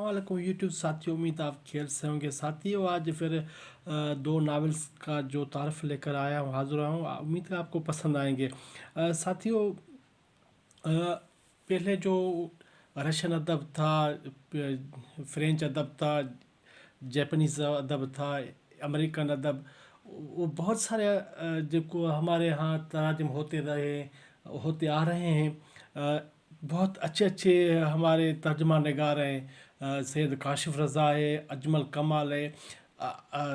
वालेकुम यूट्यूब साथियों, उम्मीद आप खैर से होंगे। साथियों आज फिर दो नावल्स का जो तारफ़ लेकर आया हूँ, हाज़िर हुआ हूँ। उम्मीद है आपको पसंद आएंगे। साथियों, पहले जो रशियन अदब था, फ्रेंच अदब था, जैपनीज़ अदब था, अमेरिकन अदब, वो बहुत सारे जिनको हमारे यहाँ तराजम होते आ रहे हैं। बहुत अच्छे अच्छे हमारे तर्जमा नगार हैं। सैयद काशिफ रज़ा है, अजमल कमाल है,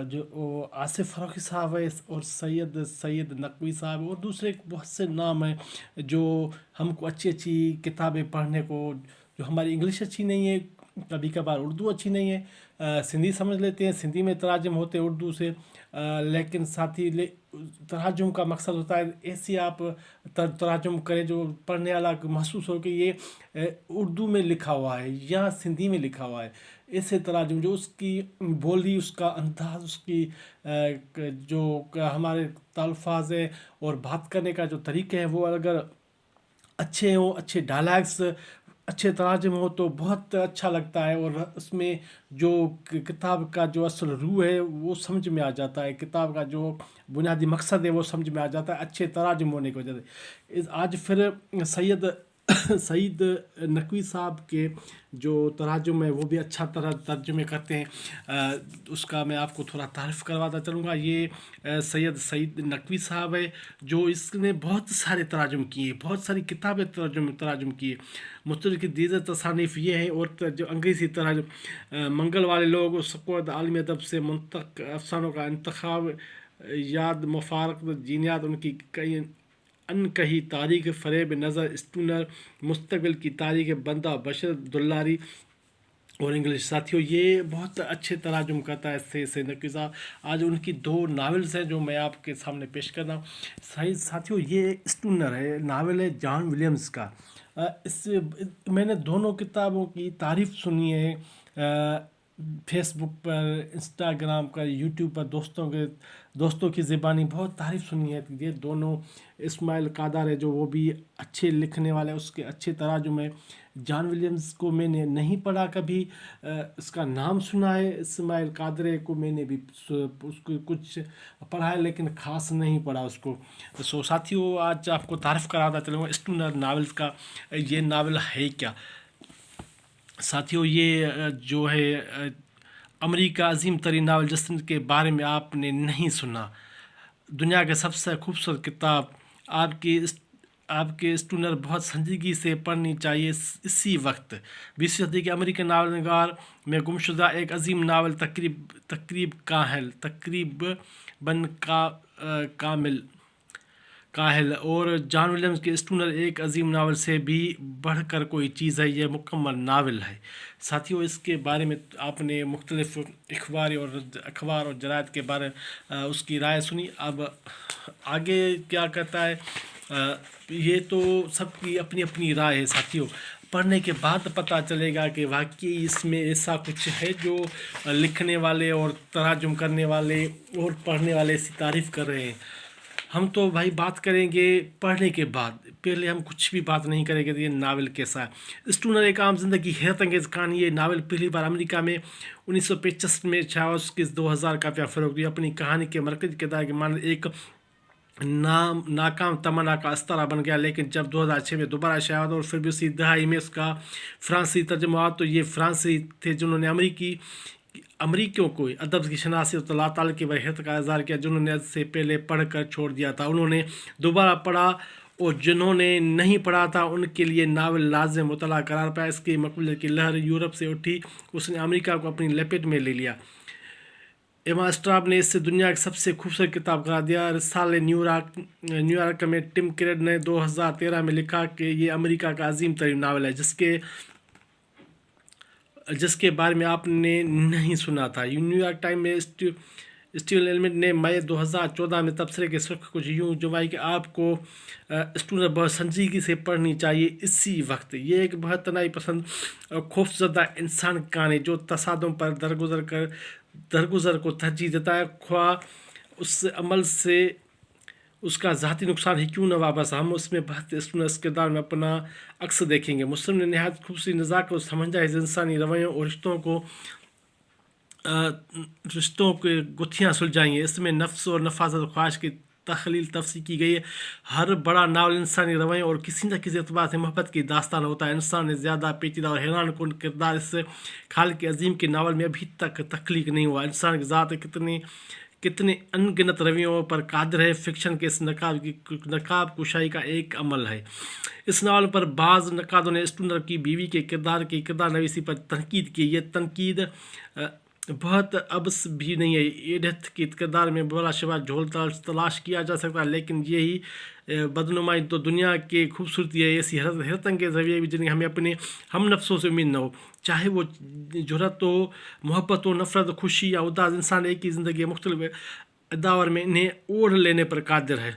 जो वो आसिफ फ़ारूक़ी साहब है, और सैयद सैयद नकवी साहब है, और दूसरे बहुत से नाम हैं जो हमको अच्छी अच्छी किताबें पढ़ने को, जो हमारी इंग्लिश अच्छी नहीं है, कभी कभार उर्दू अच्छी नहीं है, सिंधी समझ लेते हैं, सिंधी में तराजम होते हैं उर्दू से, लेकिन साथ ही तराजुम का मकसद होता है ऐसे आप तराजुम करें जो पढ़ने वाला को महसूस हो कि ये उर्दू में लिखा हुआ है या सिंधी में लिखा हुआ है। ऐसे तराजुम जो उसकी बोली, उसका अंदाज, उसकी जो हमारे तल्फाज है और बात करने का जो तरीके हैं, वो अगर अच्छे हों, अच्छे डायलॉग्स, अच्छे तराजम हो तो बहुत अच्छा लगता है। और उसमें जो किताब का जो असल रूह है वो समझ में आ जाता है, किताब का जो बुनियादी मकसद है वो समझ में आ जाता है अच्छे तराजम होने की वजह से। आज फिर सैयद सईद नकवी साहब के जो तराजुम है वो भी अच्छा तरह तर्जुमे करते हैं। उसका मैं आपको थोड़ा तारीफ़ करवाता चलूँगा। ये सैयद सईद नकवी साहब है जो इसने बहुत सारे तराजुम किए, बहुत सारी किताबें तराजुम किए। मुस्तलिक दीज़ तसानीफ़ ये हैं, और जो अंग्रेज़ी तराजुम मंगल वाले लोग, सकवत आलमी अदब से मुंतक अफसानों का इंतखाब, याद मफारक जीनियात, उनकी कई अनकही तारीख, फ़रेब नज़र, स्टूनर, मुस्तकबिल की तारीख, बंदा बशर दुल्लारी और इंग्लिश। साथियों ये बहुत अच्छे तराजुम करता है से नकवी साहब। आज उनकी दो नावल्स हैं जो मैं आपके सामने पेश कर रहा हूँ। सही साथियों, ये स्टूनर है, नावल है जॉन विलियम्स का। इससे मैंने दोनों किताबों की तारीफ़ सुनी है फेसबुक पर, इंस्टाग्राम पर, यूट्यूब पर, दोस्तों की ज़बानी बहुत तारीफ़ सुनी है। ये दोनों, इस्माइल कादर है जो वो भी अच्छे लिखने वाले, उसके अच्छे तराजुम है। जॉन विलियम्स को मैंने नहीं पढ़ा कभी, इसका नाम सुना है। इस्माइल कादरे को मैंने भी उसको कुछ पढ़ा है लेकिन ख़ास नहीं पढ़ा उसको। सो साथियों, आज आपको तारीफ़ कराता चलूँगा स्टूनर नावल्स का। ये नावल है क्या साथियों? ये जो है अमेरिका अजीम तरीन नावल जिसके बारे में आपने नहीं सुना, दुनिया के सबसे खूबसूरत किताब, आपके स्टूनर बहुत संजीदगी से पढ़नी चाहिए। इसी वक्त 20वीं सदी के अमेरिकन नावल नगार में गुमशुदा एक अजीम नावल तकरीब बन कामिल काहिल, और जॉन विलियम्स के स्टूनर एक अजीम नावल से भी बढ़कर कोई चीज़ है। ये मुकम्मल नावल है साथियों। इसके बारे में आपने मुख्तलिफ अखबार और जरायद के बारे उसकी राय सुनी। अब आगे क्या कहता है, ये तो सबकी अपनी अपनी राय है साथियों। पढ़ने के बाद पता चलेगा कि वाकई इसमें ऐसा कुछ है जो लिखने वाले और तराजुम करने वाले और पढ़ने वाले ऐसी तारीफ़ कर रहे हैं। हम तो भाई बात करेंगे पढ़ने के बाद, पहले हम कुछ भी बात नहीं करेंगे। तो ये नावल कैसा है? स्टूनर एक आम जिंदगी हैरत अंगेज़ कहानी। ये नावल पहली बार अमेरिका में 1965 में छाया, उसके 2000 काफ़िया फ़रोग दिया। अपनी कहानी के मरकज़ी किरदार के मान एक नाकाम तमन्ना का अस्तारा बन गया, लेकिन जब 2006 में दोबारा शाया और फिर भी उसी दहाई में उसका फ़्रांसी तर्जुमा हुआ, तो ये फ़्रांसी थे जिन्होंने अमरीकियों को अदब की शनासी और अल्लाह ताला की वहैत का इज़हार किया, जिन्होंने से पहले पढ़ कर छोड़ दिया था उन्होंने दोबारा पढ़ा, और जिन्होंने नहीं पढ़ा था उनके लिए नावल लाज़िम मुतला करार पाया। इसकी मकबूलियत की लहर यूरोप से उठी, उसने अमेरिका को अपनी लपेट में ले लिया। एमा स्ट्राब ने इसे दुनिया की सबसे खूबसूरत किताब करार दिया। रिसाले न्यूयॉर्क में टिम क्रेड ने 2013 में लिखा कि ये अमेरिका का अजीम तरीन नावल है जिसके बारे में आपने नहीं सुना था। न्यूयॉर्क टाइम में स्टीवन एलमेंट ने मई 2014 में तबसरे के सुर्ख कुछ यूँ जुमाई कि आपको स्टूनर बहुत संजीदगी से पढ़नी चाहिए इसी वक्त। ये एक बहुत तनाई पसंद और खौफजदा इंसान की कहानी जो तसादम पर दरगुजर को तरजीह देता है, ख्वाह उस अमल से اس کا ذاتی نقصان ہی کیوں نہ وابستہ، ہم اس میں بہت اس کردار میں اپنا عکس دیکھیں گے۔ مسلم نے نہایت خوبصورتی، نزاکت اور سمجھداری انسانی رویوں اور رشتوں کے گتھیاں سلجھائیں گے۔ اس میں نفس اور نفاذت اور خواہش کی تخلیل تفصیل کی گئی ہے۔ ہر بڑا ناول انسانی رویوں اور کسی نہ کسی اعتبار سے محبت کی داستان ہوتا ہے۔ انسان نے زیادہ پیچیدہ اور حیران کن کردار اس خالق عظیم کے ناول میں ابھی تک تخلیق نہیں ہوا۔ انسان کی ذات کتنے ان گنت رویوں پر قادر ہے، فکشن کے اس نقاب کشائی کا ایک عمل ہے۔ اس ناول پر بعض نقادوں نے اسٹونر کی بیوی کے کردار نویسی پر تنقید کی۔ یہ تنقید بہت ابس بھی نہیں ہے۔ ایڈتھ کے کردار میں بلا شبہ جھول تلاش کیا جا سکتا ہے، لیکن یہی بدنمائی تو دنیا کی خوبصورتی ہے، ایسی حیرت انگیز رویے بھی جنہیں ہمیں اپنے ہم نفسوں سے امید نہ ہو، چاہے وہ جرأت ہو، محبت ہو، نفرت، خوشی یا اداس۔ انسان ایک ہی زندگی مختلف ادوار میں انہیں اوڑھ لینے پر قادر ہے۔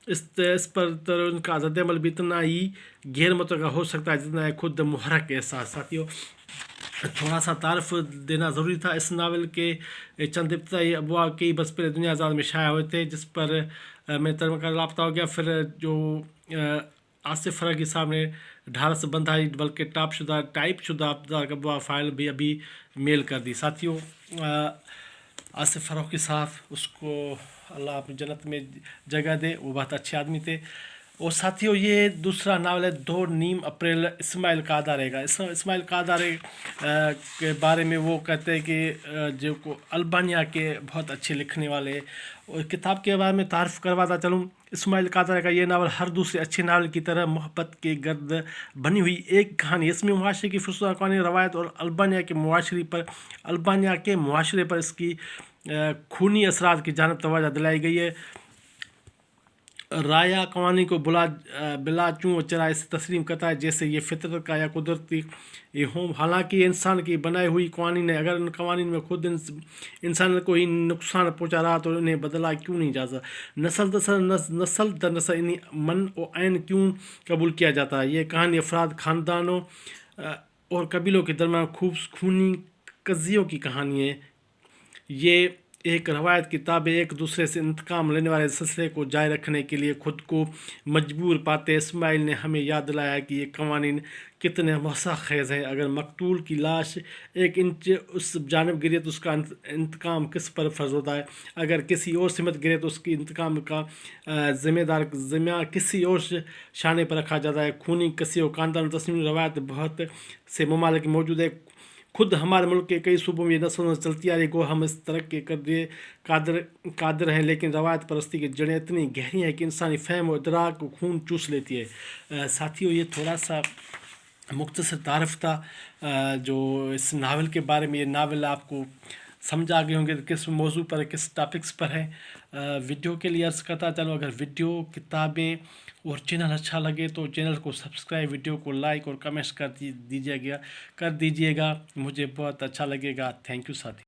اس پر ان کا رد عمل بھی اتنا ہی غیر متوقع ہو سکتا ہے جتنا ہے خود محرک احساس۔ ساتھیوں، تھوڑا سا تعارف دینا ضروری تھا۔ اس ناول کے چند ابتدائی ابواب کئی برس پہلے دنیا آزاد میں شائع ہوئے تھے، جس پر میں ترجمہ کا رابطہ ہو گیا۔ پھر جو آصف فرنگی صاحب نے ڈھارس بندھائی بلکہ ٹائپ شدہ ابواب فائل بھی ابھی میل کر دی۔ ساتھیوں، آصف فرنگی صاحب، اس کو اللہ اپنی جنت میں جگہ دے، وہ بہت اچھے آدمی تھے۔ اور ساتھیوں، یہ دوسرا ناول ہے 2 اپریل اسماعیل قادارے کا۔ اسماعیل قادارے کے بارے میں وہ کہتے ہیں کہ جو البانیہ کے بہت اچھے لکھنے والے، اور کتاب کے بارے میں تعارف کرواتا چلوں۔ اسماعیل قادارے کا یہ ناول ہر دوسرے اچھے ناول کی طرح محبت کے گرد بنی ہوئی ایک کہانی، اس میں معاشرے کی فرسودہ قوانین، روایت اور البانیہ کے معاشرے پر اس کی خونی اثرات کی جانب توجہ دلائی گئی ہے۔ رایا قوانین کو بلا چوں چرا اسے تسلیم کرتا ہے جیسے یہ فطرت کا یا قدرتی ہوں، حالانکہ یہ انسان کی بنائی ہوئی قوانین ہے۔ اگر ان قوانین میں خود انسان کو ہی نقصان پہنچا رہا تو انہیں بدلا کیوں نہیں جاتا؟ نسل در نسل انہیں من و عین کیوں قبول کیا جاتا ہے؟ یہ کہانی افراد، خاندانوں اور قبیلوں کے درمیان خونی قضیوں کی کہانی ہے۔ یہ ایک روایت کی تابع ایک دوسرے سے انتقام لینے والے سلسلے کو جاری رکھنے کے لیے خود کو مجبور پاتے۔ اسماعیل نے ہمیں یاد دلایا کہ یہ قوانین کتنے مضحک خیز ہیں۔ اگر مقتول کی لاش 1 انچ اس جانب گرے تو اس کا انتقام کس پر فرض ہوتا ہے؟ اگر کسی اور سمت گرے تو اس کی انتقام کا ذمہ کسی اور شانے پر رکھا جاتا ہے۔ خونی قصے اور خاندان تصمیم روایت بہت سے ممالک موجود ہے۔ خود ہمارے ملک کے کئی صوبوں میں یہ نسلوں سے چلتی آ رہی گو ہم اس ترقی قادر ہیں، لیکن روایت پرستی کی جڑیں اتنی گہری ہیں کہ انسانی فہم و ادراک کو خون چوس لیتی ہے۔ ساتھیوں، یہ تھوڑا سا مختصر تعارف تھا جو اس ناول کے بارے میں۔ یہ ناول آپ کو سمجھ آ گئے ہوں گے کس موضوع پر، کس ٹاپکس پر ہے۔ ویڈیو کے لیے عرض کرتا چلو، اگر ویڈیو، کتابیں اور چینل اچھا لگے تو چینل کو سبسکرائب، ویڈیو کو لائک اور کمنٹس کر دیجیے گا، مجھے بہت اچھا لگے گا۔ تھینک یو ساتھی۔